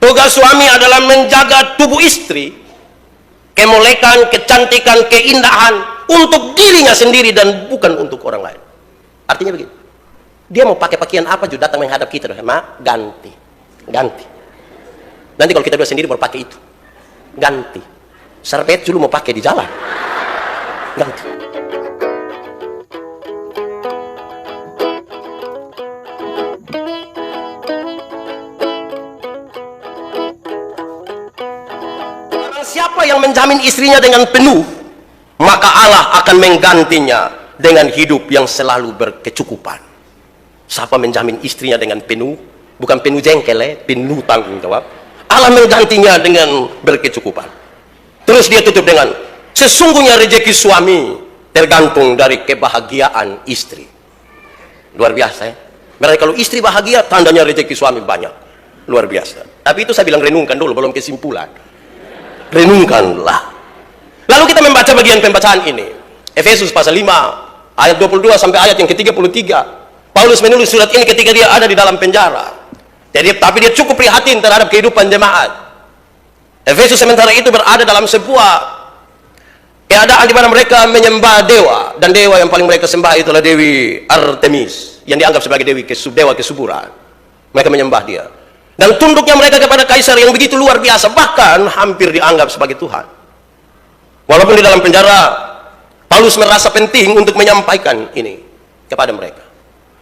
Tugas suami adalah menjaga tubuh istri, kemolekan, kecantikan, keindahan untuk dirinya sendiri dan bukan untuk orang lain. Artinya begini, dia mau pakai pakaian apa juga datang menghadap kita, ganti. Nanti kalau kita berdua sendiri baru pakai itu, ganti. Sarpet dulu mau pakai di jalan, ganti. Siapa yang menjamin istrinya dengan penuh, maka Allah akan menggantinya dengan hidup yang selalu berkecukupan. Siapa menjamin istrinya dengan penuh, bukan penuh jengkel, penuh tanggung jawab, Allah menggantinya dengan berkecukupan. Terus dia tutup dengan, sesungguhnya rezeki suami tergantung dari kebahagiaan istri. Luar biasa ya. Berarti kalau istri bahagia, tandanya rezeki suami banyak. Luar biasa. Tapi itu saya bilang renungkan dulu, belum kesimpulan. Renungkanlah. Lalu kita membaca bagian pembacaan ini, Efesus pasal 5 ayat 22 sampai ayat yang ke-33. Paulus menulis surat ini ketika dia ada di dalam penjara. Tapi dia cukup prihatin terhadap kehidupan jemaat. Efesus sementara itu berada dalam sebuah keadaan di mana mereka menyembah dewa, dan dewa yang paling mereka sembah itulah Dewi Artemis, yang dianggap sebagai dewa kesuburan. Mereka menyembah dia. Dan tunduknya mereka kepada kaisar yang begitu luar biasa, bahkan hampir dianggap sebagai Tuhan. Walaupun di dalam penjara, Paulus merasa penting untuk menyampaikan ini kepada mereka,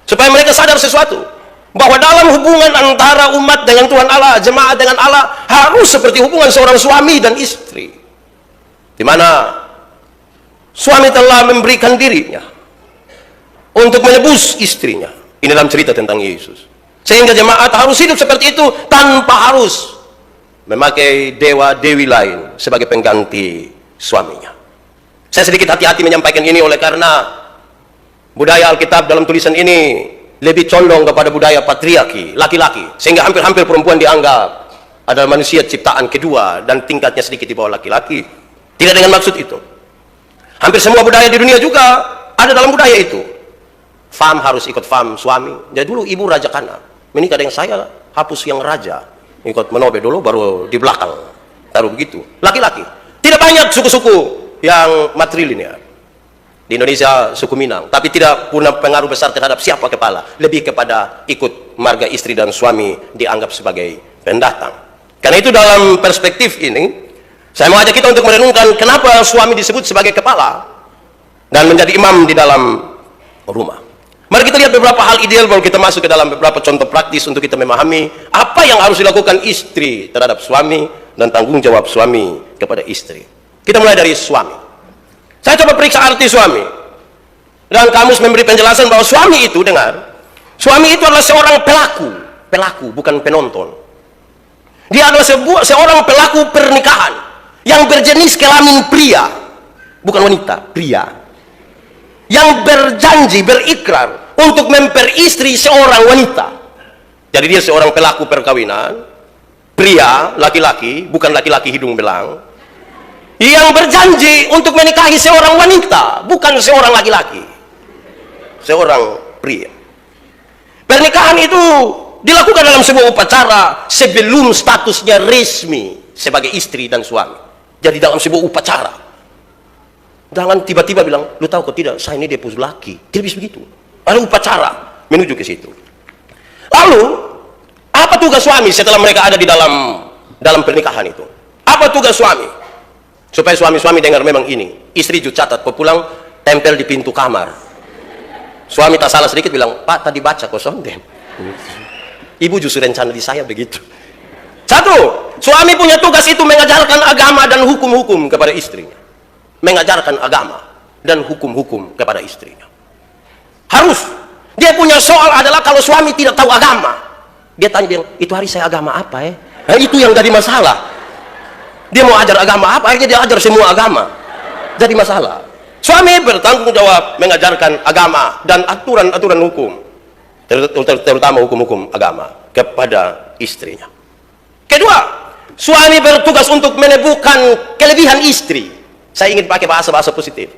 supaya mereka sadar sesuatu, bahwa dalam hubungan antara umat dengan Tuhan Allah, jemaat dengan Allah, harus seperti hubungan seorang suami dan istri, di mana suami telah memberikan dirinya untuk menebus istrinya. Ini dalam cerita tentang Yesus. Sehingga jemaat harus hidup seperti itu tanpa harus memakai dewa-dewi lain sebagai pengganti suaminya. Saya sedikit hati-hati menyampaikan ini oleh karena budaya Alkitab dalam tulisan ini lebih condong kepada budaya patriarki, laki-laki, sehingga hampir-hampir perempuan dianggap adalah manusia ciptaan kedua dan tingkatnya sedikit di bawah laki-laki. Tidak dengan maksud itu. Hampir semua budaya di dunia juga ada dalam budaya itu. Fam harus ikut fam suami. Jadi dulu ibu raja Kana menikah dengan saya, hapus yang raja, ikut menobe dulu, baru di belakang taruh begitu. Laki-laki. Tidak banyak suku-suku yang matrilinear di Indonesia, suku Minang, tapi tidak punya pengaruh besar terhadap siapa kepala, lebih kepada ikut marga istri dan suami dianggap sebagai pendatang. Karena itu dalam perspektif ini saya mengajak kita untuk merenungkan kenapa suami disebut sebagai kepala dan menjadi imam di dalam rumah. Mari kita lihat beberapa hal ideal baru kita masuk ke dalam beberapa contoh praktis untuk kita memahami apa yang harus dilakukan istri terhadap suami dan tanggung jawab suami kepada istri. Kita mulai dari suami. Saya coba periksa arti suami, dan kamus memberi penjelasan bahwa suami itu, dengar, suami itu adalah seorang pelaku bukan penonton. Dia adalah seorang pelaku pernikahan yang berjenis kelamin pria, bukan wanita, pria, yang berjanji, berikrar untuk memperistri seorang wanita. Jadi dia seorang pelaku perkawinan, pria, laki-laki, bukan laki-laki hidung belang, yang berjanji untuk menikahi seorang wanita, bukan seorang laki-laki, seorang pria. Pernikahan itu dilakukan dalam sebuah upacara sebelum statusnya resmi sebagai istri dan suami. Jadi dalam sebuah upacara. Jangan tiba-tiba bilang, lu tahu kok tidak, saya ini depus laki. Tidak bisa begitu. Ada upacara menuju ke situ. Lalu, apa tugas suami setelah mereka ada di dalam pernikahan itu? Apa tugas suami? Supaya suami-suami dengar memang ini. Istri juga catat, kok pulang tempel di pintu kamar. Suami tak salah sedikit bilang, Pak tadi baca kok sonden. Ibu justru rencana di saya begitu. Satu, suami punya tugas itu mengajarkan agama dan hukum-hukum kepada istrinya. Mengajarkan agama dan hukum-hukum kepada istrinya. Harus. Dia punya soal adalah kalau suami tidak tahu agama, dia tanya dia, itu hari saya agama apa ya? Nah, itu yang jadi masalah. Dia mau ajar agama apa? Akhirnya dia ajar semua agama. Jadi masalah. Suami bertanggung jawab mengajarkan agama dan aturan-aturan hukum, terutama hukum-hukum agama kepada istrinya. Kedua, suami bertugas untuk menemukan kelebihan istri. Saya ingin pakai bahasa-bahasa positif.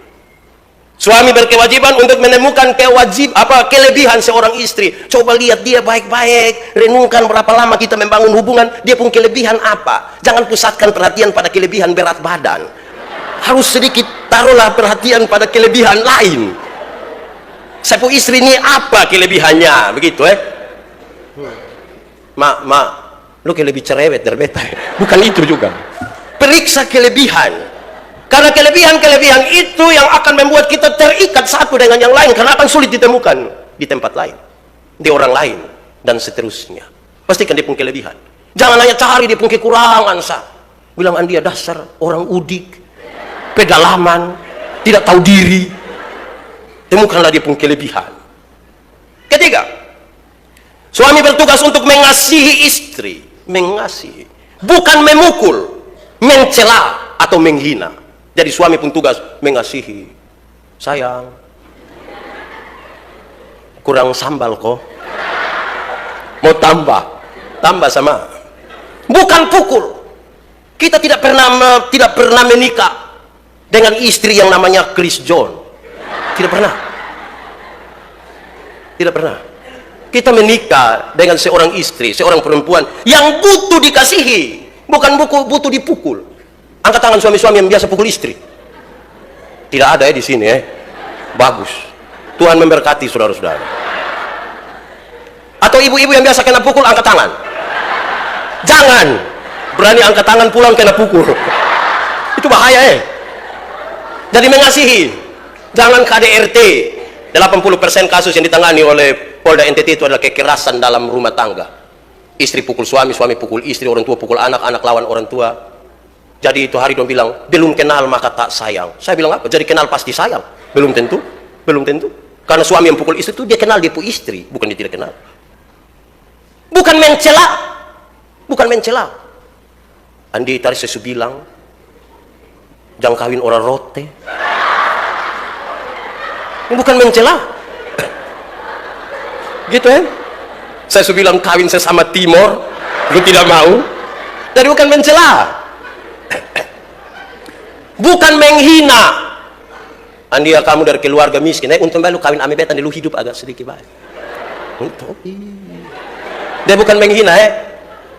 Suami berkewajiban untuk menemukan kelebihan seorang istri. Coba lihat dia baik-baik, renungkan berapa lama kita membangun hubungan, dia pun kelebihan apa. Jangan pusatkan perhatian pada kelebihan berat badan. Harus sedikit taruhlah perhatian pada kelebihan lain. Sepu istri ini apa kelebihannya, begitu Mak, lu lebih cerewet dari beta. Bukan itu juga. Periksa kelebihan. Karena kelebihan-kelebihan itu yang akan membuat kita terikat satu dengan yang lain, karena akan sulit ditemukan di tempat lain, di orang lain, dan seterusnya. Pastikan dia punya kelebihan. Jangan hanya cari dia punya kekurangan bilang dia dasar orang udik, pedalaman, tidak tahu diri. Temukanlah dia punya kelebihan. Ketiga, suami bertugas untuk mengasihi istri. Mengasihi, bukan memukul, mencela atau menghina. Jadi suami pun tugas mengasihi. Sayang, kurang sambal kok, mau tambah sama. Bukan pukul. Kita tidak pernah menikah dengan istri yang namanya Chris John. Tidak pernah. Kita menikah dengan seorang istri, seorang perempuan yang butuh dikasihi, bukan butuh dipukul. Angkat tangan suami-suami yang biasa pukul istri. Tidak ada di sini Bagus. Tuhan memberkati saudara-saudara. Atau ibu-ibu yang biasa kena pukul, angkat tangan. Jangan berani angkat tangan pulang kena pukul. Itu bahaya Jadi mengasihi. Jangan KDRT. 80% kasus yang ditangani oleh Polda NTT itu adalah kekerasan dalam rumah tangga. Istri pukul suami, suami pukul istri, orang tua pukul anak, anak lawan orang tua. Jadi itu hari dia bilang, belum kenal maka tak sayang. Saya bilang apa? Jadi kenal pasti sayang? Belum tentu. Karena suami yang pukul istri itu dia kenal dia pun istri, bukan dia tidak kenal. Bukan mencela. Andi tadi saya bilang, jangan kawin orang rote. Ini bukan mencela. Gitu Saya bilang kawin sesama Timor, lu tidak mau. Jadi bukan mencela. Bukan menghina. Andia kamu dari keluarga miskin, untung lu kawin ame beta, lu hidup agak sedikit baik. Dia bukan menghina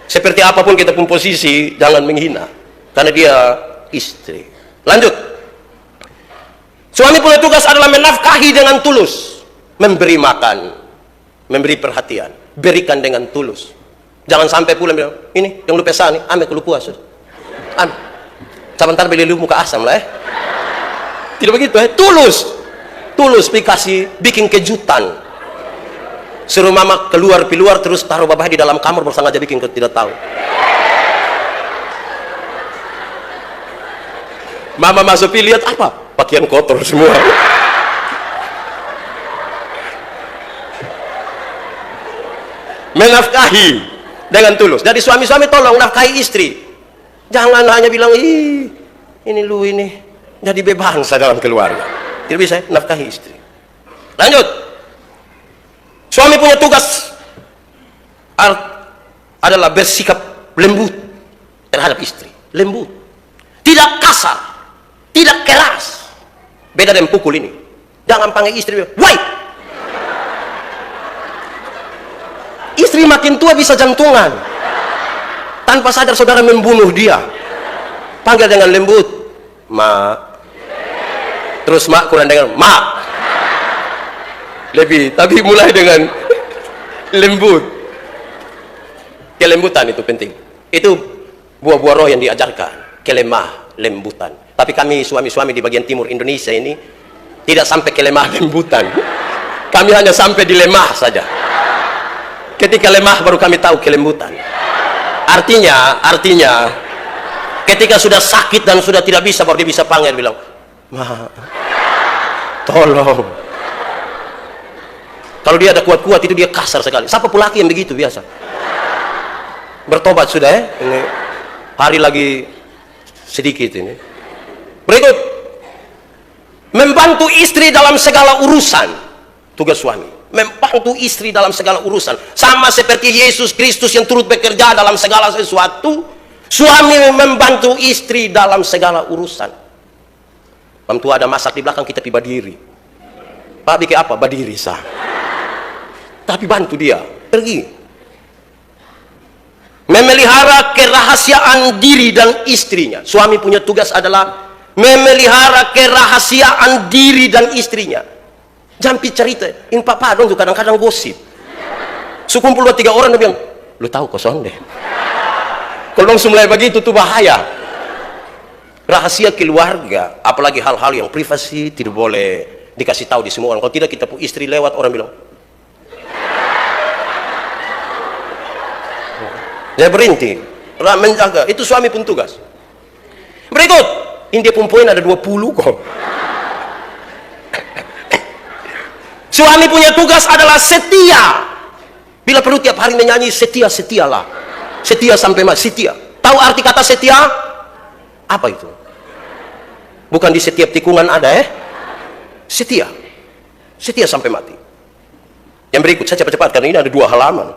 Seperti apapun kita pun posisi, jangan menghina. Karena dia istri. Lanjut. Suami punya tugas adalah menafkahi dengan tulus, memberi makan, memberi perhatian, berikan dengan tulus. Jangan sampai pulang bilang, ini yang lu pesan nih, ame lu puas. Sebentar beli lu muka asam lah Tidak begitu Tulus dikasih, bikin kejutan. Suruh mama keluar terus taruh babah di dalam kamar bersengaja bikin tidak tahu. Mama masuk lihat apa? Pakaian kotor semua. Menafkahi dengan tulus. Jadi suami-suami tolong nafkahi istri. Jangan hanya bilang, ini lu ini jadi bebangsa dalam keluarga. Tidak bisa nafkahi istri. Lanjut. Suami punya tugas adalah bersikap lembut terhadap istri. Lembut. Tidak kasar. Tidak keras. Beda dengan pukul ini. Jangan panggil istri, woi. Istri makin tua bisa jantungan. Tanpa sadar saudara membunuh dia. Panggil dengan lembut, ma. Terus mak kurang dengan mak. Lebih, tapi mulai dengan lembut. Kelembutan itu penting. Itu buah-buah roh yang diajarkan. Kelemah lembutan. Tapi kami suami-suami di bagian timur Indonesia ini tidak sampai kelemah lembutan. Kami hanya sampai di lemah saja. Ketika lemah baru kami tahu kelembutan. Artinya ketika sudah sakit dan sudah tidak bisa baru dia bisa panggil bilang, ma, tolong. Kalau dia ada kuat-kuat itu dia kasar sekali. Siapa pun laki yang begitu biasa. Bertobat sudah ini hari lagi sedikit ini. Berikut, membantu istri dalam segala urusan. Tugas suami membantu istri dalam segala urusan, sama seperti Yesus Kristus yang turut bekerja dalam segala sesuatu. Suami membantu istri dalam segala urusan. Tentu ada masak di belakang kita tiba diri. Pak bikin apa? Berdiri sah. Tapi bantu dia pergi memelihara kerahasiaan diri dan istrinya. Suami punya tugas adalah memelihara kerahasiaan diri dan istrinya. Jangan cerita. Ini papa dong tuh kadang-kadang gosip. Sekumpul 2-3 orang dia bilang, lu tahu kosong deh. Kalau dong mulai begitu tuh bahaya. Rahasia keluarga, apalagi hal-hal yang privasi tidak boleh dikasih tahu di semua orang. Kalau tidak kita pun istri lewat orang bilang, dia berhenti, menjaga. Itu suami pun tugas. Berikut, ini dia pun poin ada 20 kok. Suami punya tugas adalah setia. Bila perlu tiap hari menyanyi setia, setialah. Setia sampai mati, setia. Tahu arti kata setia? Apa itu? Bukan di setiap tikungan ada Setia. Setia sampai mati. Yang berikut, saya cepat-cepat karena ini ada 2 halaman.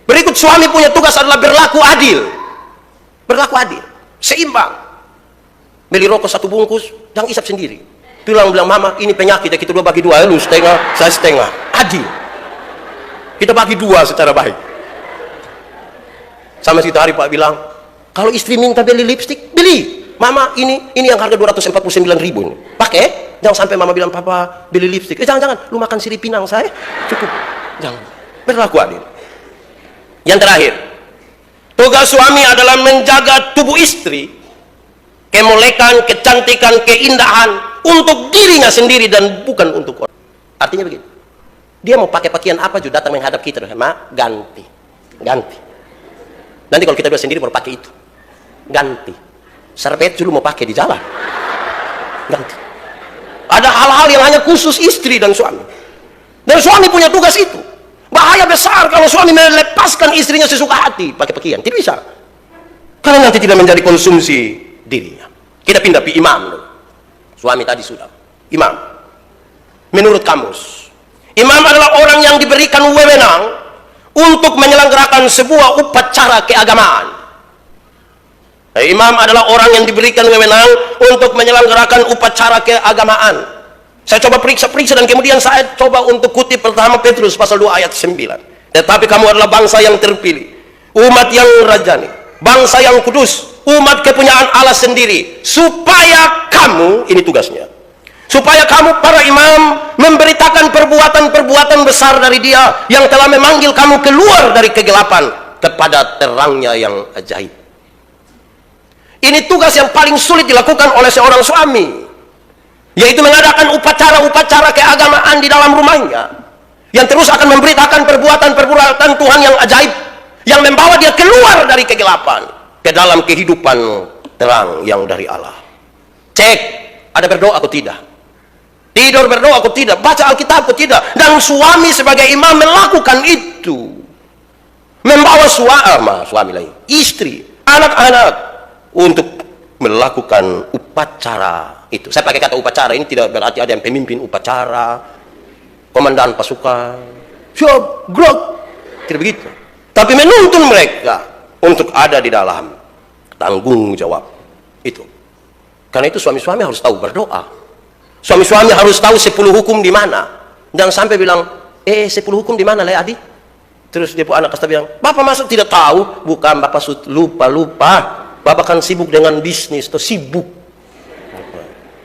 Berikut, suami punya tugas adalah berlaku adil. Berlaku adil, seimbang. Beli rokok 1 bungkus, jangan isap sendiri. Bilang mama, ini penyakit ya, kita 2 bagi 2, lu setengah, saya setengah. Adil. Kita bagi 2 secara baik. Sama situ hari Pak bilang, kalau istri minta beli lipstik, beli. Mama, ini yang harga 249.000 ini. Pakai, jangan sampai mama bilang, papa beli lipstik. Jangan, lu makan sirip pinang saya, cukup. Jangan. Berlaku adil. Yang terakhir, tugas suami adalah menjaga tubuh istri, kemolekan, kecantikan, keindahan untuk dirinya sendiri dan bukan untuk orang. Artinya begini, dia mau pakai pakaian apa juga datang menghadap kita, ganti. Nanti kalau kita beli sendiri baru pakai itu, ganti. Serbet dulu mau pakai di jalan, ganti. Ada hal-hal yang hanya khusus istri dan suami, dan suami punya tugas itu. Bahaya besar kalau suami melepaskan istrinya sesuka hati pakai pakaian. Tidak bisa. Karena nanti tidak menjadi konsumsi dirinya. Kita pindah ke imam dulu. Suami tadi sudah. Imam. Menurut kamus, imam adalah orang yang diberikan wewenang untuk menyelenggarakan sebuah upacara keagamaan. Imam adalah orang yang diberikan wewenang untuk menyelenggarakan upacara keagamaan. Saya coba periksa dan kemudian saya coba untuk kutip pertama Petrus pasal 2 ayat 9. Tetapi kamu adalah bangsa yang terpilih, umat yang rajani, bangsa yang kudus, umat kepunyaan Allah sendiri, supaya kamu, ini tugasnya, supaya kamu para imam memberitakan perbuatan-perbuatan besar dari Dia yang telah memanggil kamu keluar dari kegelapan kepada terangnya yang ajaib. Ini tugas yang paling sulit dilakukan oleh seorang suami, yaitu mengadakan upacara-upacara keagamaan di dalam rumahnya yang terus akan memberitakan perbuatan-perbuatan Tuhan yang ajaib yang membawa dia keluar dari kegelapan ke dalam kehidupan terang yang dari Allah. Cek, ada berdoa atau tidak? Tidur berdoa atau tidak? Baca Alkitab atau tidak? Dan suami sebagai imam melakukan itu, membawa suami lain, istri, anak-anak untuk melakukan upacara itu. Saya pakai kata upacara ini tidak berarti ada yang pemimpin upacara, komandan pasukan, siap, gerak, tidak begitu. Tapi menuntun mereka untuk ada di dalam tanggung jawab itu. Karena itu suami-suami harus tahu berdoa. Suami-suami harus tahu 10 hukum di mana. Jangan sampai bilang, 10 hukum di mana, Le Adi? Terus dia pun anak kasta bilang, Bapak masuk tidak tahu? Bukan, Bapak lupa. Bapak kan sibuk dengan bisnis, atau sibuk.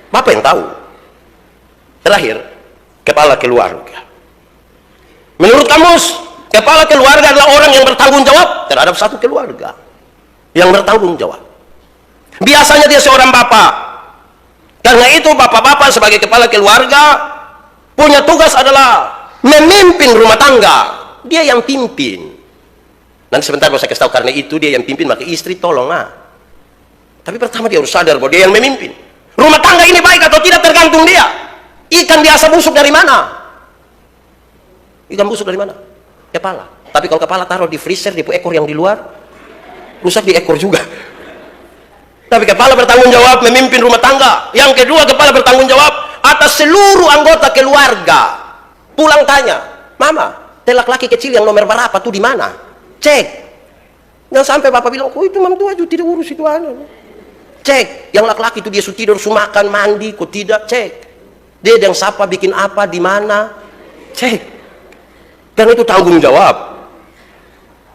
Bapak yang tahu. Terakhir, kepala keluarga. Menurut kamus, kepala keluarga adalah orang yang bertanggung jawab terhadap satu keluarga. Yang bertanggung jawab. Biasanya dia seorang bapak. Karena itu bapak-bapak sebagai kepala keluarga punya tugas adalah memimpin rumah tangga. Dia yang pimpin. Nanti sebentar mau saya kasih tahu, karena itu dia yang pimpin, maka istri tolong. Tapi pertama dia harus sadar bahwa dia yang memimpin. Rumah tangga ini baik atau tidak tergantung dia. Ikan biasa busuk dari mana? Ikan busuk dari mana? Kepala. Tapi kalau kepala taruh di freezer, di ekor yang di luar, rusak di ekor juga. Tapi kepala bertanggung jawab memimpin rumah tangga. Yang kedua, kepala bertanggung jawab atas seluruh anggota keluarga. Pulang tanya, Mama, telak laki kecil yang nomor berapa tuh di mana? Cek. Jangan sampai bapak bilang, oh itu mam tua juga tidak urus itu. Cek, yang laki-laki itu dia sudah tidur, makan, mandi, kok tidak, cek. Dia yang siapa, bikin apa, di mana, cek. Dan itu tanggung jawab.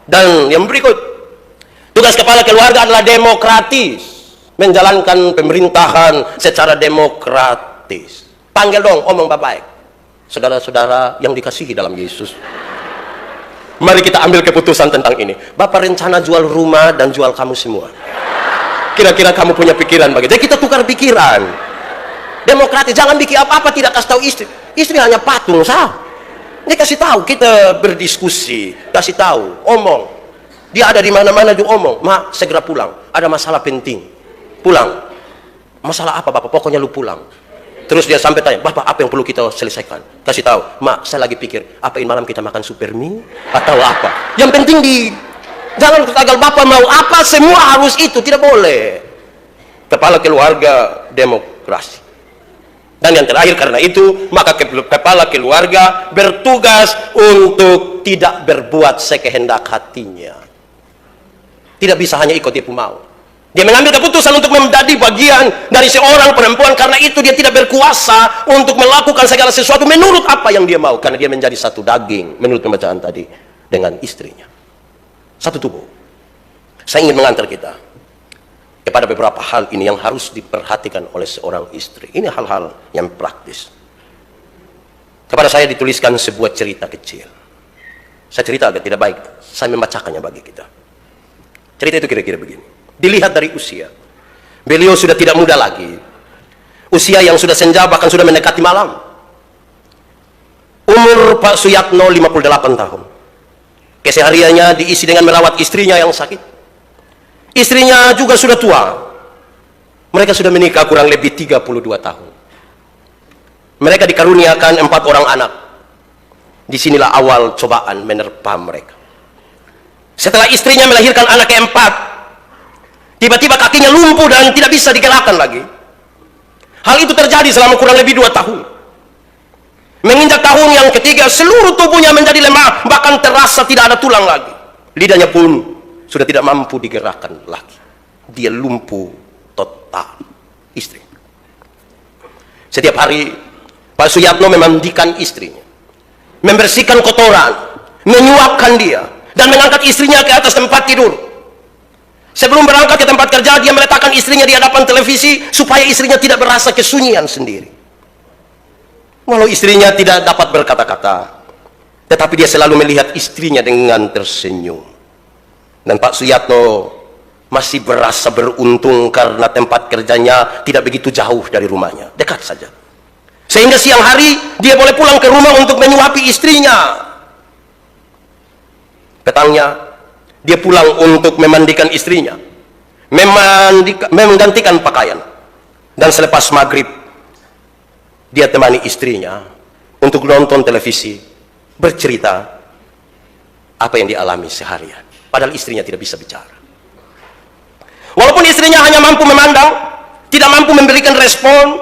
Dan yang berikut, tugas kepala keluarga adalah demokratis, menjalankan pemerintahan secara demokratis. Panggil dong, omong baik-baik. Saudara-saudara yang dikasihi dalam Yesus, mari kita ambil keputusan tentang ini. Bapak rencana jual rumah dan jual kamu semua. Kira-kira kamu punya pikiran bagaimana? Jadi kita tukar pikiran. Demokratis, jangan bikin apa-apa tidak kasih tahu istri. Istri hanya patung sah. Ini kasih tahu, kita berdiskusi, kasih tahu, omong. Dia ada di mana-mana juga omong. Mak, segera pulang. Ada masalah penting. Pulang. Masalah apa, Bapak? Pokoknya lu pulang. Terus dia sampai tanya, Bapak, apa yang perlu kita selesaikan? Kasih tahu, Mak, saya lagi pikir, apa ini malam kita makan super mie atau apa? Yang penting jangan gagal. Bapak mau apa, semua harus itu, tidak boleh. Kepala keluarga demokrasi. Dan yang terakhir, karena itu maka kepala keluarga bertugas untuk tidak berbuat sekehendak hatinya. Tidak bisa hanya ikut dia mau. Dia mengambil keputusan untuk menjadi bagian dari seorang perempuan, karena itu dia tidak berkuasa untuk melakukan segala sesuatu menurut apa yang dia mau, karena dia menjadi satu daging menurut pembacaan tadi dengan istrinya, satu tubuh. Saya ingin mengantar kita kepada beberapa hal ini yang harus diperhatikan oleh seorang istri. Ini hal-hal yang praktis. Kepada saya dituliskan sebuah cerita kecil. Saya cerita agak tidak baik, saya membacakannya bagi kita. Cerita itu kira-kira begini. Dilihat dari usia, beliau sudah tidak muda lagi. Usia yang sudah senja, bahkan sudah mendekati malam. Umur Pak Suyatno 58 tahun. Kesehariannya diisi dengan merawat istrinya yang sakit. Istrinya juga sudah tua. Mereka sudah menikah kurang lebih 32 tahun. Mereka dikaruniakan 4 orang anak. Disinilah awal cobaan menerpa mereka. Setelah istrinya melahirkan anak keempat, tiba-tiba kakinya lumpuh dan tidak bisa digerakkan lagi. Hal itu terjadi selama kurang lebih 2 tahun. Menginjak tahun yang ketiga, seluruh tubuhnya menjadi lemah, bahkan terasa tidak ada tulang lagi. Lidahnya pun sudah tidak mampu digerakkan lagi. Dia lumpuh total. Istri. Setiap hari Pak Suyatno memandikan istrinya, membersihkan kotoran, menyuapkan dia, dan mengangkat istrinya ke atas tempat tidur. Sebelum berangkat ke tempat kerja, dia meletakkan istrinya di hadapan televisi supaya istrinya tidak berasa kesunyian sendiri. Walau istrinya tidak dapat berkata-kata, tetapi dia selalu melihat istrinya dengan tersenyum. Dan Pak Suyatno masih berasa beruntung karena tempat kerjanya tidak begitu jauh dari rumahnya, dekat saja. Sehingga siang hari dia boleh pulang ke rumah untuk menyuapi istrinya. Petangnya dia pulang untuk memandikan istrinya, menggantikan pakaian. Dan selepas maghrib dia temani istrinya untuk nonton televisi, bercerita apa yang dialami seharian. Padahal istrinya tidak bisa bicara. Walaupun istrinya hanya mampu memandang, tidak mampu memberikan respon,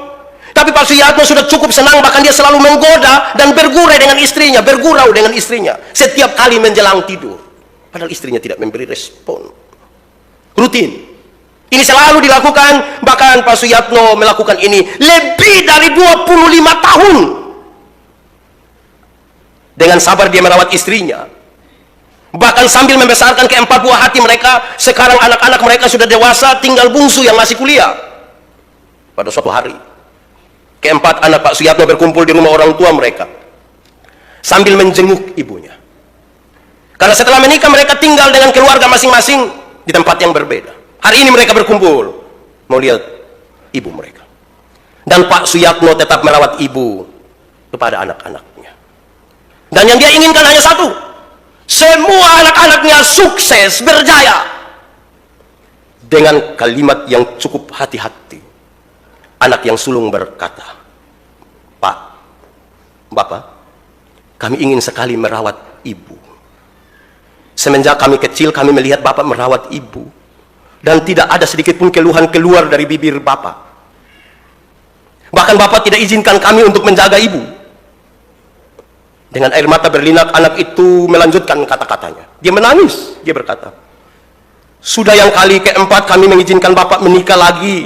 tapi Pak Suyatno sudah cukup senang, bahkan dia selalu menggoda dan bergurau dengan istrinya setiap kali menjelang tidur. Padahal istrinya tidak memberi respon. Rutin. Ini selalu dilakukan, bahkan Pak Suyatno melakukan ini lebih dari 25 tahun. Dengan sabar dia merawat istrinya. Bahkan sambil membesarkan keempat buah hati mereka. Sekarang anak-anak mereka sudah dewasa, tinggal bungsu yang masih kuliah. Pada suatu hari, keempat anak Pak Suyatno berkumpul di rumah orang tua mereka sambil menjenguk ibunya. Karena setelah menikah mereka tinggal dengan keluarga masing-masing di tempat yang berbeda. Hari ini mereka berkumpul mau lihat ibu mereka. Dan Pak Suyatno tetap merawat ibu kepada anak-anaknya. Dan yang dia inginkan hanya satu: semua anak-anaknya sukses, berjaya. Dengan kalimat yang cukup hati-hati, anak yang sulung berkata, Pak, Bapak, kami ingin sekali merawat ibu. Semenjak kami kecil, kami melihat Bapak merawat ibu, dan tidak ada sedikit pun keluhan keluar dari bibir Bapak. Bahkan Bapak tidak izinkan kami untuk menjaga ibu. Dengan air mata berlinang, anak itu melanjutkan kata-katanya. Dia menangis, dia berkata, sudah yang kali keempat kami mengizinkan Bapak menikah lagi.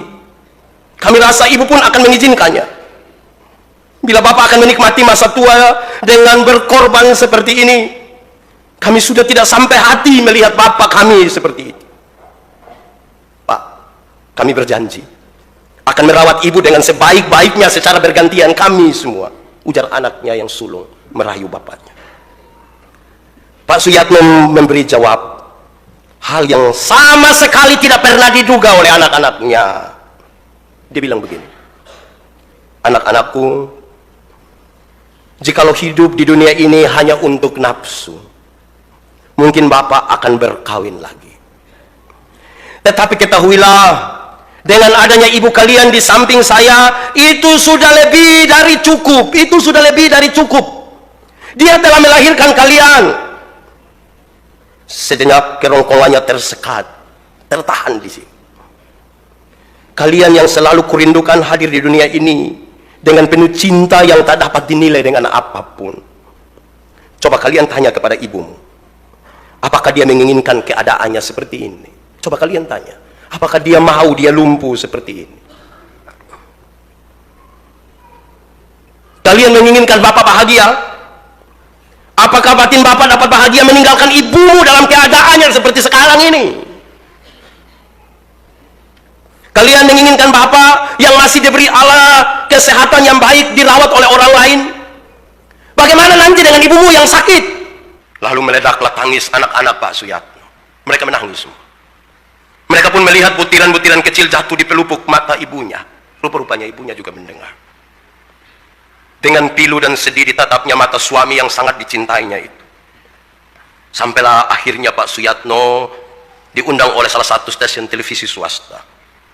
Kami rasa ibu pun akan mengizinkannya. Bila Bapak akan menikmati masa tua dengan berkorban seperti ini, kami sudah tidak sampai hati melihat Bapak kami seperti itu. Pak, kami berjanji akan merawat ibu dengan sebaik-baiknya secara bergantian kami semua, ujar anaknya yang sulung merayu bapaknya. Pak Suyatno memberi jawab hal yang sama sekali tidak pernah diduga oleh anak-anaknya. Dia bilang begini, anak-anakku, jikalau hidup di dunia ini hanya untuk nafsu, mungkin Bapak akan berkawin lagi. Tetapi ketahuilah, dengan adanya ibu kalian di samping saya, itu sudah lebih dari cukup. Itu sudah lebih dari cukup. Dia telah melahirkan kalian. Sejenak kerongkongannya tersekat, tertahan di sini. Kalian yang selalu kurindukan hadir di dunia ini dengan penuh cinta yang tak dapat dinilai dengan apapun. Coba kalian tanya kepada ibumu, apakah dia menginginkan keadaannya seperti ini? Coba kalian tanya, apakah dia mau dia lumpuh seperti ini? Kalian menginginkan Bapak bahagia? Apakah batin Bapak dapat bahagia meninggalkan ibumu dalam keadaan yang seperti sekarang ini? Kalian menginginkan Bapak yang masih diberi Allah kesehatan yang baik dirawat oleh orang lain? Bagaimana nanti dengan ibumu yang sakit? Lalu meledaklah tangis anak-anak Pak Suyatno. Mereka menangis semua. Mereka pun melihat butiran-butiran kecil jatuh di pelupuk mata ibunya. Rupa-rupanya ibunya juga mendengar. Dengan pilu dan sedih ditatapnya mata suami yang sangat dicintainya itu. Sampailah akhirnya Pak Suyatno diundang oleh salah satu stasiun televisi swasta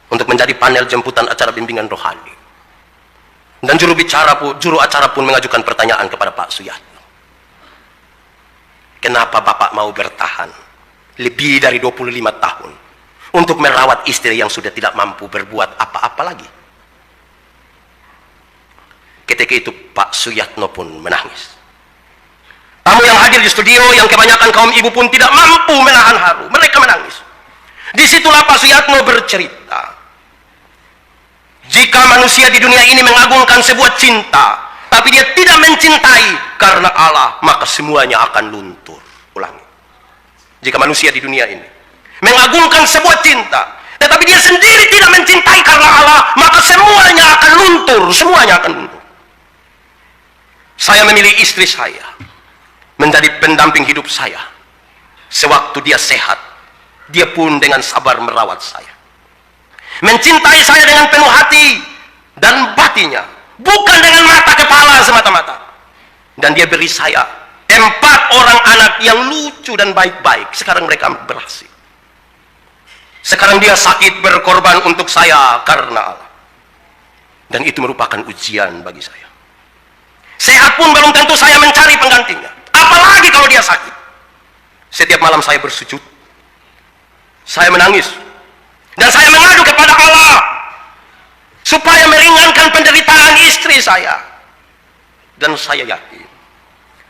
untuk menjadi panel jemputan acara bimbingan rohani. Dan juru acara pun mengajukan pertanyaan kepada Pak Suyatno. Kenapa Bapak mau bertahan lebih dari 25 tahun untuk merawat istri yang sudah tidak mampu berbuat apa-apa lagi? Ketika itu Pak Suyatno pun menangis. Tamu yang hadir di studio yang kebanyakan kaum ibu pun tidak mampu menahan haru. Mereka menangis. Disitulah Pak Suyatno bercerita, jika manusia di dunia ini mengagungkan sebuah cinta, tapi dia tidak mencintai karena Allah, maka semuanya akan luntur. Ulangi. Jika manusia di dunia ini mengagungkan sebuah cinta, tetapi dia sendiri tidak mencintai karena Allah, maka semuanya akan luntur. Semuanya akan luntur. Saya memilih istri saya menjadi pendamping hidup saya. Sewaktu dia sehat, dia pun dengan sabar merawat saya, mencintai saya dengan penuh hati dan batinnya, bukan dengan mata kepala semata-mata. Dan dia beri saya 4 orang anak yang lucu dan baik-baik. Sekarang mereka berhasil. Sekarang dia sakit berkorban untuk saya karena Allah. Dan itu merupakan ujian bagi saya. Sehat pun belum tentu saya mencari penggantinya. Apalagi kalau dia sakit. Setiap malam saya bersujud, saya menangis, dan saya mengadu kepada Allah supaya meringankan penderitaan istri saya. Dan saya yakin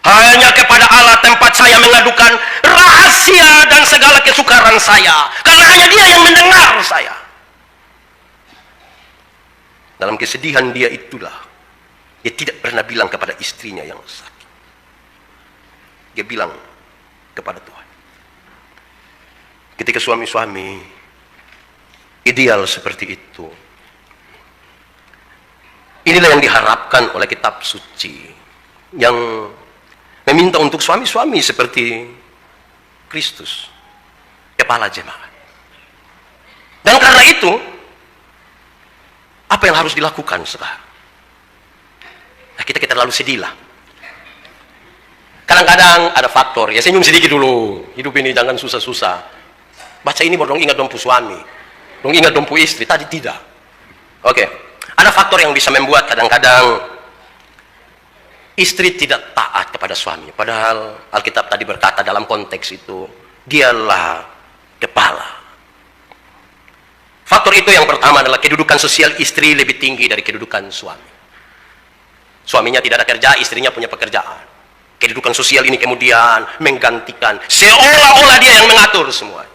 hanya kepada Allah tempat saya mengadukan rahasia dan segala kesukaran saya, karena hanya Dia yang mendengar saya. Dalam kesedihan dia itulah dia tidak pernah bilang kepada istrinya yang sakit. Dia bilang kepada Tuhan. Ketika suami-suami ideal seperti itu, inilah yang diharapkan oleh kitab suci, yang meminta untuk suami-suami seperti Kristus, kepala jemaat. Dan karena itu, apa yang harus dilakukan sekarang? Nah, kita terlalu sedih lah. Kadang-kadang ada faktor, ya senyum sedikit dulu. Hidup ini jangan susah-susah. Baca ini baru dong ingat dompu suami, dong ingat dompu istri. Tadi tidak. Oke. Ada faktor yang bisa membuat kadang-kadang istri tidak taat kepada suami. Padahal Alkitab tadi berkata dalam konteks itu, dialah kepala. Faktor itu yang pertama adalah kedudukan sosial istri lebih tinggi dari kedudukan suami. Suaminya tidak ada kerja, istrinya punya pekerjaan. Kedudukan sosial ini kemudian menggantikan, seolah-olah dia yang mengatur semua.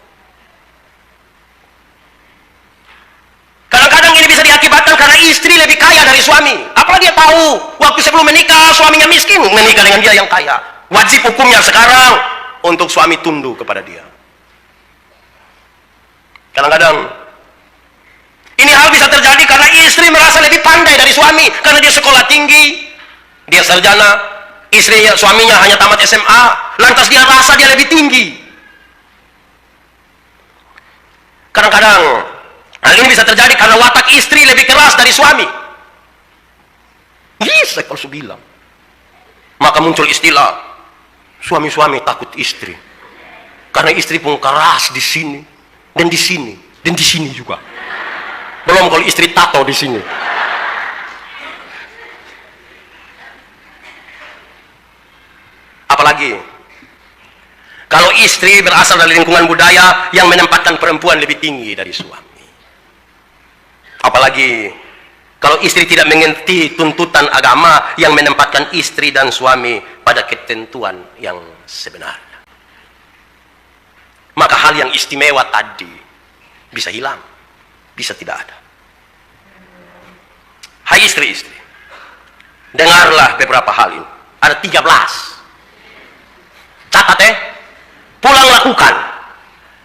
Kadang-kadang ini bisa diakibatkan karena istri lebih kaya dari suami. Apa Apa dia tahu waktu sebelum menikah suaminya miskin, menikah dengan dia yang kaya? Wajib hukumnya sekarang untuk suami tunduk kepada dia. Kadang-kadang ini hal bisa terjadi karena istri merasa lebih pandai dari suami, karena dia sekolah tinggi, dia sarjana, suaminya hanya tamat SMA, lantas dia rasa dia lebih tinggi. Kadang-kadang hal ini bisa terjadi karena watak istri lebih keras dari suami. Saya kalau bilang, maka muncul istilah suami-suami takut istri, karena istri pun keras di sini dan di sini dan di sini juga. Belum kalau istri tato di sini. Apalagi kalau istri berasal dari lingkungan budaya yang menempatkan perempuan lebih tinggi dari suami. Apalagi kalau istri tidak mengerti tuntutan agama yang menempatkan istri dan suami pada ketentuan yang sebenarnya. Maka hal yang istimewa tadi bisa hilang, bisa tidak ada. Hai istri-istri, dengarlah beberapa hal ini. Ada 13. Catat pulang lakukan.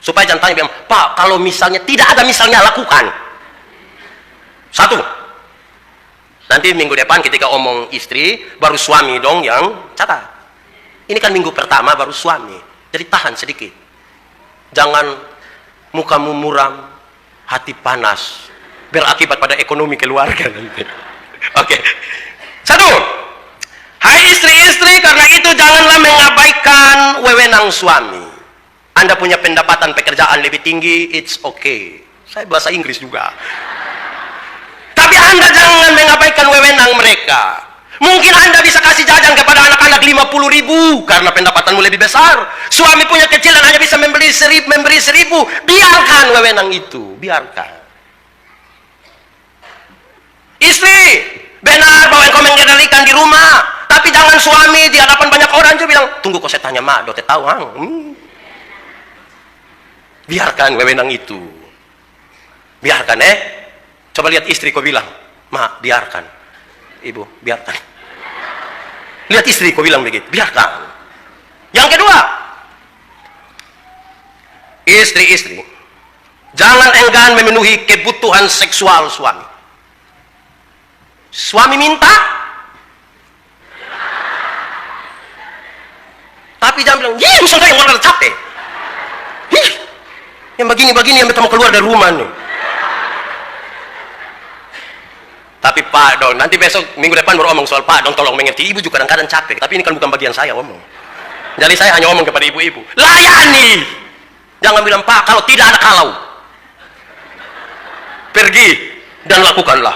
Supaya jangan tanya, Pak, kalau misalnya tidak ada misalnya, lakukan. 1. Nanti minggu depan ketika omong istri, baru suami dong yang catat. Ini kan minggu pertama baru suami, jadi tahan sedikit. Jangan mukamu muram, hati panas, berakibat pada ekonomi keluarga nanti. Oke. 1. Hai istri-istri, karena itu janganlah mengabaikan wewenang suami. Anda punya pendapatan pekerjaan lebih tinggi, it's okay. Saya bahasa Inggris juga. Tapi Anda jangan mengabaikan wewenang mereka. Mungkin Anda bisa kasih jajan kepada anak-anak 50.000 karena pendapatanmu lebih besar. Suami punya kecil dan hanya bisa memberi 1.000. Biarkan wewenang itu, biarkan. Istri, benar bahwa engkau mengendalikan di rumah, tapi jangan suami di hadapan banyak orang juga bilang, tunggu kok saya tanya mak, dote tahu. Biarkan wewenang itu. Biarkan Coba lihat istri kau bilang, mak biarkan. Ibu, biarkan. Lihat istri kau bilang begitu, biarkan. Yang kedua, istri-istri, jangan enggan memenuhi kebutuhan seksual suami. Suami minta, tapi jangan bilang, misalnya yang orang capek. Yang begini-begini yang mau keluar dari rumah nih. Tapi Pak Don, nanti besok minggu depan baru omong soal Pak Don, tolong mengerti, ibu juga kadang-kadang capek, tapi ini kan bukan bagian saya omong. Jadi saya hanya omong kepada ibu-ibu, layani. Jangan bilang, Pak, kalau tidak ada kalau. Pergi dan lakukanlah.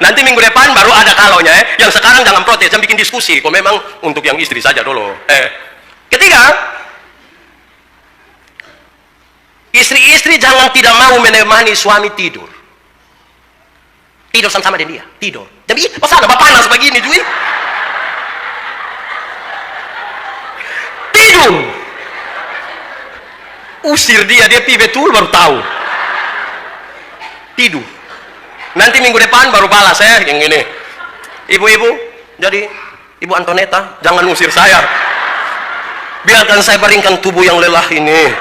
Nanti minggu depan baru ada kalaunya Yang sekarang jangan protes, jangan bikin diskusi. Kok memang untuk yang istri saja dulu. Ketiga, istri-istri jangan tidak mau menemani suami tidur. Tidur sama-sama dengan dia, tidur. Tapi masa ada panas begini Dwi? Tidur. Usir dia pi betul baru tahu. Tidur. Nanti minggu depan baru balas yang ini. Ibu-ibu, jadi Ibu Antoneta, jangan usir saya. Biarkan saya baringkan tubuh yang lelah ini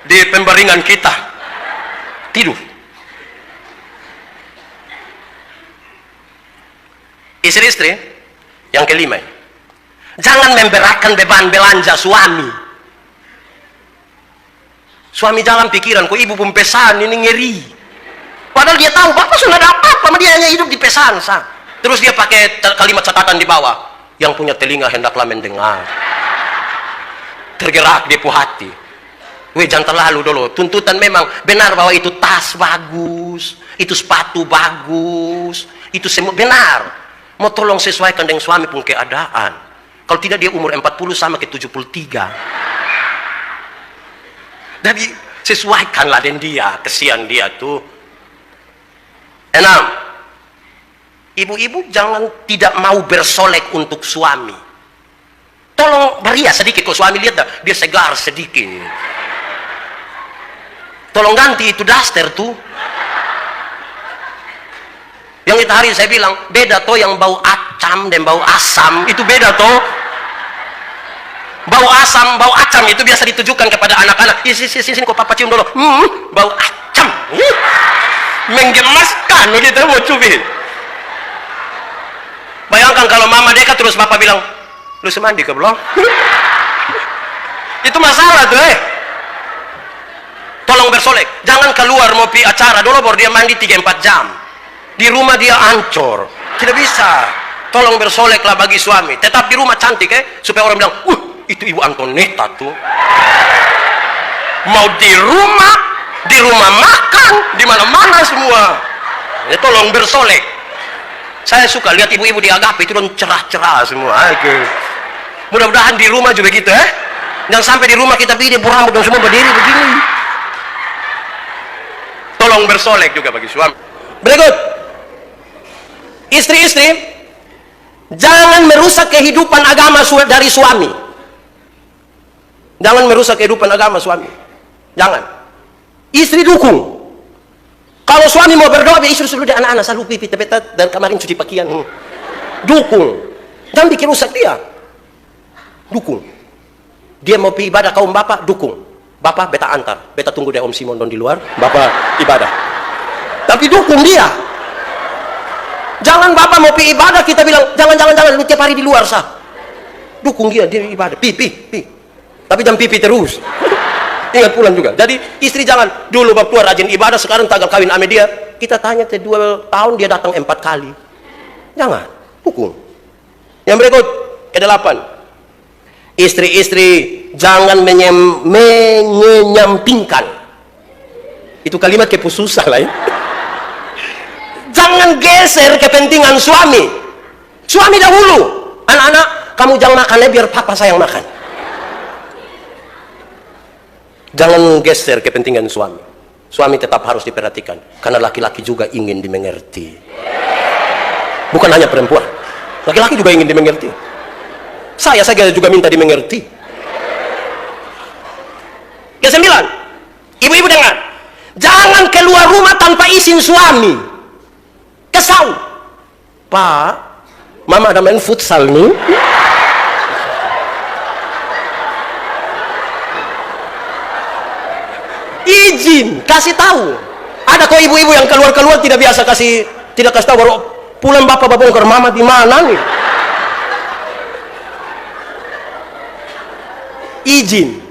di pembaringan kita. Tidur. Istri-istri, yang kelima, jangan memberatkan beban belanja suami. Suami jangan pikiran, kok ibu pun pesan, ini ngeri. Padahal dia tahu, bapak sudah ada apa-apa, dia hanya hidup di pesan. Terus dia pakai kalimat catatan di bawah, yang punya telinga hendaklah mendengar. Tergerak di hati. Jangan terlalu dulu. Tuntutan memang benar bahwa itu tas bagus, itu sepatu bagus, itu semua benar. Mau tolong sesuaikan dengan suami pun keadaan. Kalau tidak dia umur 40 sama ke 73. Jadi sesuaikanlah dengan dia, kesian dia tuh. 6. Ibu-ibu jangan tidak mau bersolek untuk suami. Tolong beria sedikit, kok suami lihat dah, dia segar sedikit. Tolong ganti itu daster tuh. Yang itu hari saya bilang, beda toh yang bau acam dan bau asam, itu beda toh. Bau asam, bau acam itu biasa ditujukan kepada anak-anak. Sini kok papa cium dulu. Bau acam. Menggemaskan, gitu mau cubi. Bayangkan kalau mama dekat terus papa bilang, lu semandi ke belum? Itu masalah tuh, Tolong bersolek. Jangan keluar mau pi acara dulu baru dia mandi 3-4 jam. Di rumah dia ancur. Tidak bisa. Tolong bersoleklah bagi suami. Tetap di rumah cantik, supaya orang bilang, itu Ibu Antonetta tuh. Mau di rumah makan, di mana-mana semua. Ya, tolong bersolek. Saya suka lihat ibu-ibu di Agape itu dong cerah-cerah semua. Mudah-mudahan di rumah juga gitu, Jangan sampai di rumah kita pilih rambut dan semua berdiri begini. Tolong bersolek juga bagi suami. Berikut. Istri-istri, jangan merusak kehidupan agama dari suami. Jangan merusak kehidupan agama suami. Jangan. Istri dukung. Kalau suami mau berdoa, istri suruh dia anak-anak selalu pipi tepetat dan kemarin cuci pakaian. Dukung. Jangan bikin rusak dia. Dukung. Dia mau pergi ibadah kaum bapak, dukung. Bapak beta antar, beta tunggu deh Om Simon don di luar, bapak ibadah. Tapi dukung dia. Jangan bapak mau pergi ibadah kita bilang jangan lu tiap hari di luar sah. Dukung dia ibadah, pipi. Tapi jangan pipi terus. Ingat pulang juga. Jadi istri jangan dulu waktu rajin ibadah, sekarang tanggal kawin ame dia, kita tanya 2 tahun dia datang 4 kali. Jangan, dukung. Yang berikut ke-8. Istri-istri jangan menyampingkan. Itu kalimat kepususan lah, Jangan geser kepentingan suami. Suami dahulu. Anak-anak, kamu jangan makan biar papa saya yang makan. Jangan geser kepentingan suami. Suami tetap harus diperhatikan. Karena laki-laki juga ingin dimengerti. Bukan hanya perempuan. Laki-laki juga ingin dimengerti. Saya juga minta dimengerti. Ke-9. Ibu-ibu dengar. Jangan keluar rumah tanpa izin suami. Kesal. Pak, mama ada main futsal nih. Izin, kasih tahu. Ada kok ibu-ibu yang keluar-keluar tidak kasih tahu baru pulang bapak bongkar mama di mana nih. Izin.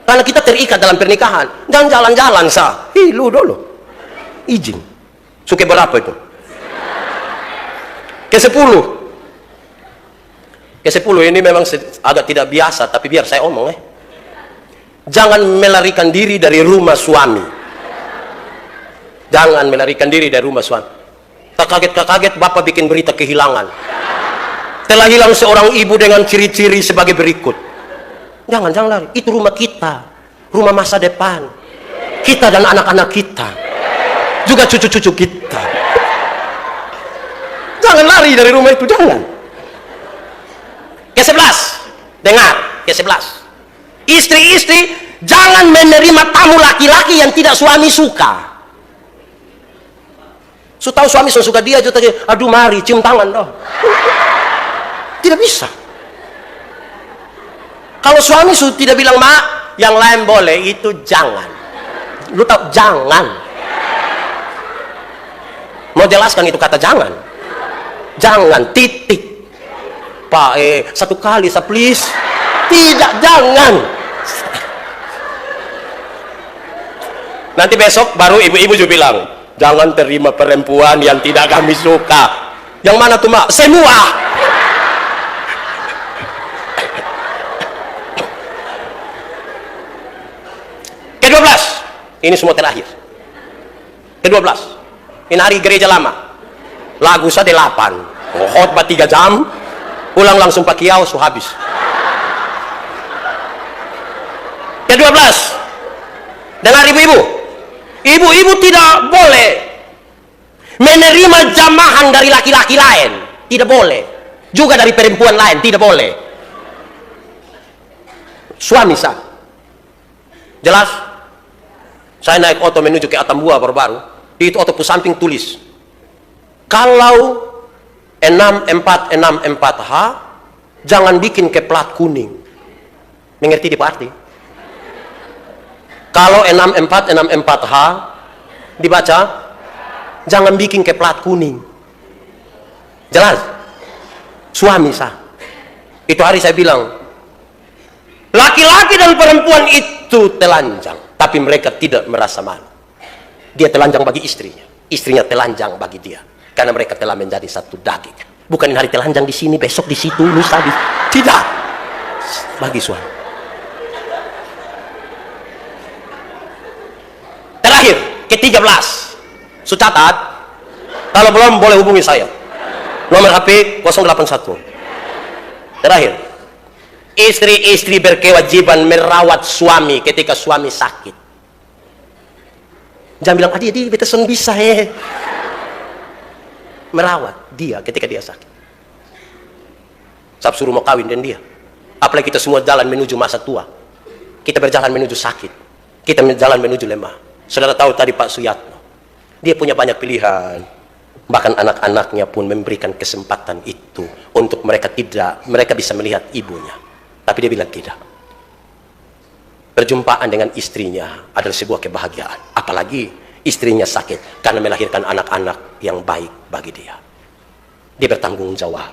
Karena kita terikat dalam pernikahan. Jangan jalan-jalan sah. Lu dulu. Izin. Suka berapa itu? Ke-10 ini memang agak tidak biasa, tapi biar saya omong Jangan melarikan diri dari rumah suami. Jangan melarikan diri dari rumah suami. Tak kaget bapak bikin berita kehilangan. Telah hilang seorang ibu dengan ciri-ciri sebagai berikut. Jangan lari. Itu rumah kita, rumah masa depan. Kita dan anak-anak kita, juga cucu-cucu kita. Jangan lari dari rumah itu, jangan. Ke-11, dengar, ke-11. Istri-istri jangan menerima tamu laki-laki yang tidak suami suka. Tahu suami suka dia, aduh mari cium tangan dong. Tidak bisa. Kalau suami tidak bilang mak, yang lain boleh, itu jangan. Lu tahu jangan. Mau jelaskan itu kata jangan. Jangan, titik. Pak, satu kali, please. Tidak, jangan. Nanti besok baru ibu-ibu juga bilang, jangan terima perempuan yang tidak kami suka. Yang mana tuh, mak? Semua. Ke-12. Ini semua terakhir. Ke-12. Ini hari gereja lama. Lagu saya 8. Khotbah 3 jam. Pulang langsung pakai kiau, habis. Ke-12. Dengar ibu-ibu. Ibu-ibu tidak boleh menerima jamahan dari laki-laki lain. Tidak boleh. Juga dari perempuan lain. Tidak boleh. Suami sah. Jelas? Saya naik oto menuju ke Atambua baru-baru. Di itu oto samping tulis. Kalau 6464H, jangan bikin ke plat kuning. Mengerti di Pak Arti? Kalau 6464H dibaca, jangan bikin ke plat kuning. Jelas? Suami sah. Itu hari saya bilang, laki-laki dan perempuan itu telanjang, tapi mereka tidak merasa malu. Dia telanjang bagi istrinya, istrinya telanjang bagi dia, karena mereka telah menjadi satu daging. Bukan hari telanjang di sini, besok di situ, lusa di... Tidak. Bagi suami. Terakhir, ke-13. Sucatat. Kalau belum, boleh hubungi saya. Nomor HP 081. Terakhir, istri-istri berkewajiban merawat suami ketika suami sakit. Jangan bilang, dia betesan bisa merawat dia ketika dia sakit. Saya suruh mau kawin dengan dia. Apalagi kita semua jalan menuju masa tua. Kita berjalan menuju sakit. Kita berjalan menuju lemah. Saudara tahu tadi Pak Suyatno, dia punya banyak pilihan. Bahkan anak-anaknya pun memberikan kesempatan itu untuk mereka bisa melihat ibunya. Tapi dia bilang tidak. Perjumpaan dengan istrinya adalah sebuah kebahagiaan. Apalagi istrinya sakit karena melahirkan anak-anak yang baik bagi dia. Dia bertanggung jawab.